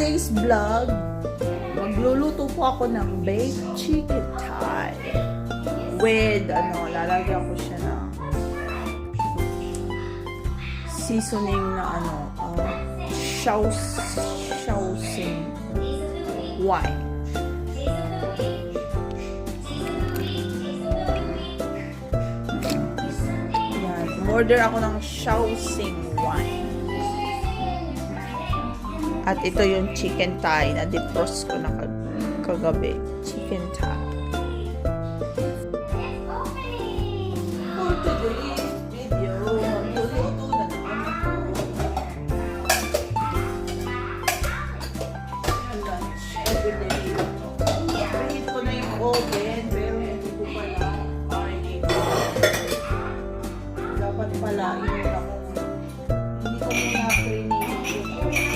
today's vlog, magluluto po ako ng baked chicken thigh with, lalagyan ko siya ng seasoning na Shaoxing wine. Yan, order ako ng Shaoxing wine. At ito yung chicken thigh na defrost ko na kagabi. Chicken thigh. For today's video, magluluto na naman ako. Lunch everyday. Preheat ko na yung oven, pero hindi ko pala kainin. Dapat pala, hindi ko muna preheat yung oven.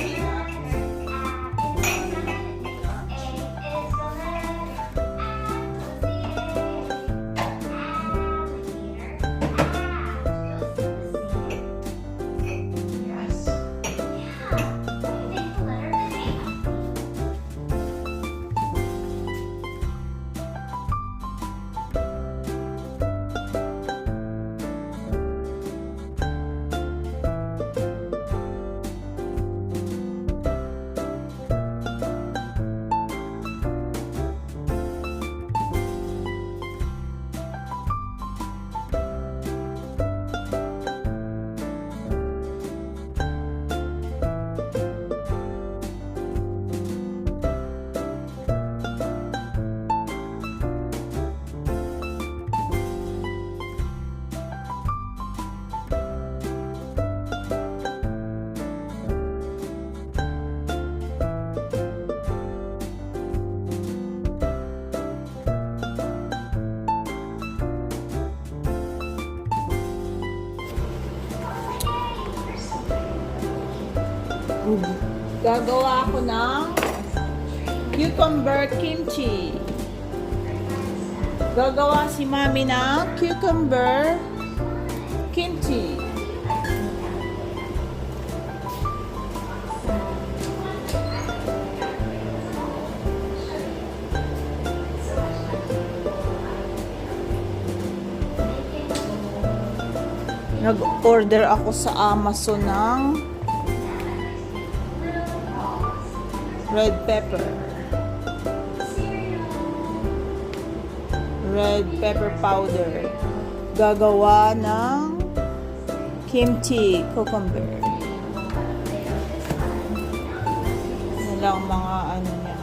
Gagawa ako ng cucumber kimchi. Gagawa si Mami ng cucumber kimchi. Nag-order ako sa Amazon ng red pepper powder. Gagawa ng kimchi cucumber. Yan lang mga niya.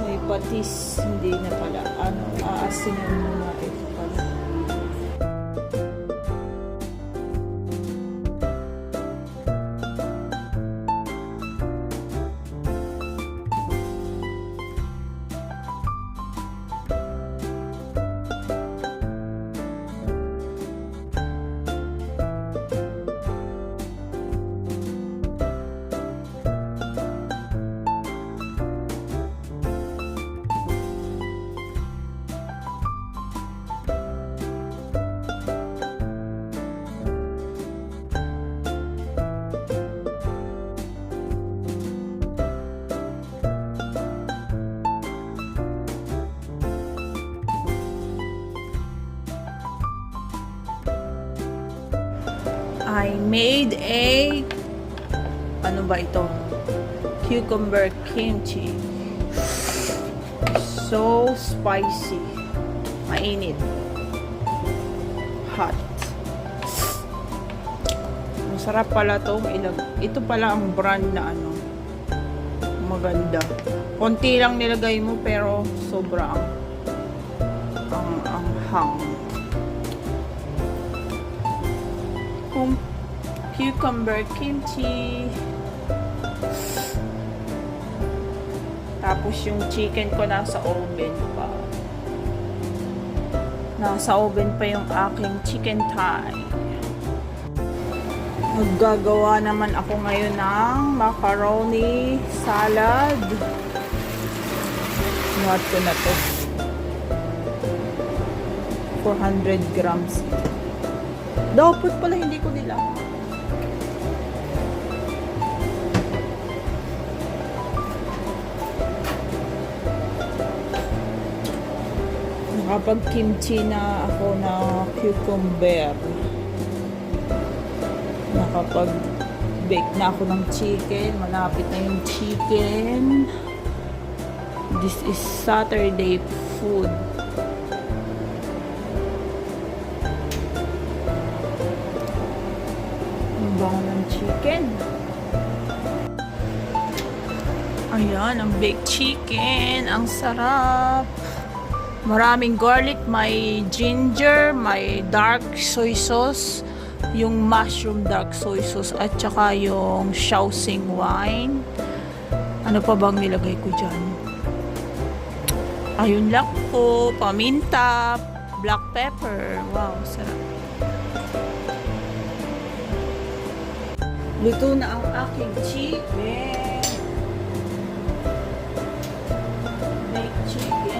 May patis, hindi na pala. Aasinin muna ito pala. I made a cucumber kimchi. So spicy. Mainit. Hot. Masarap pala to. Ito pala ang brand na maganda. Konti lang nilagay mo pero sobra ang hang. Cucumber kimchi. Tapos yung chicken ko nasa oven pa. Nasa oven pa yung aking chicken thigh. Maggagawa naman ako ngayon ng macaroni salad. Nuhat ko na to. 400 grams. Dapat pala hindi ko nila. Nakapag-kimchi na ako na cucumber. Nakapag-bake na ako ng chicken. Malapit na yung chicken. This is Saturday food. Ang bango ng chicken. Ayan, ang baked chicken. Ang sarap. Maraming garlic, may ginger, may dark soy sauce, yung mushroom dark soy sauce, at saka yung Shaoxing wine. Ano pa bang nilagay ko dyan? Ayun lang po, paminta, black pepper. Wow, sarap. Luto na ang aking chicken. Baked chicken.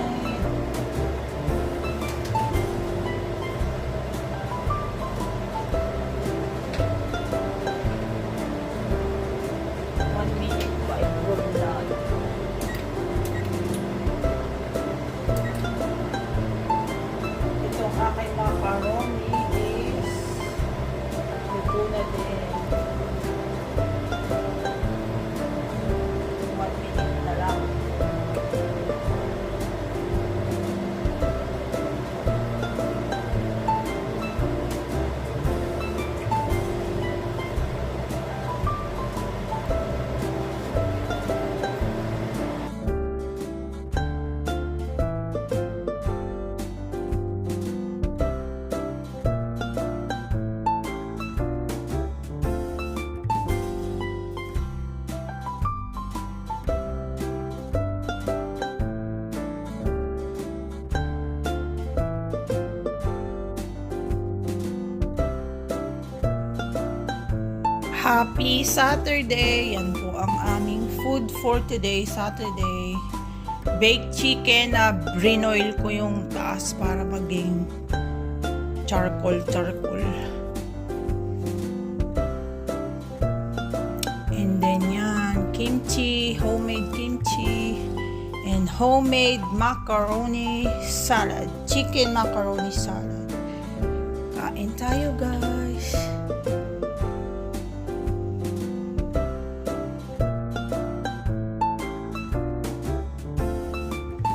Aking macaroni is luto na din. 1 minute na lang. Happy Saturday! Yan po ang aming food for today, Saturday. Baked chicken na brinoil ko yung taas para maging charcoal. And then yan, kimchi, homemade kimchi, and homemade macaroni salad. Chicken macaroni salad. Kain tayo, guys!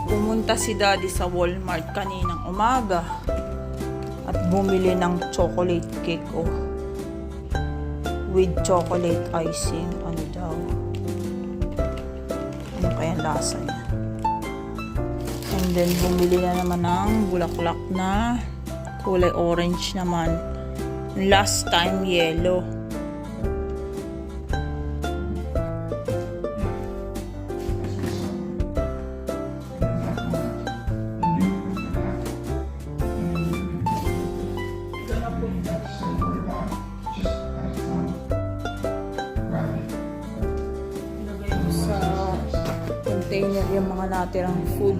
Pumunta si Daddy sa Walmart kaninang umaga at bumili ng chocolate cake with chocolate icing. Ano daw? Ano kaya lasa niya? And then bumili na naman ng bulaklak na kulay orange naman. Last time yellow. Container yung mga natirang food.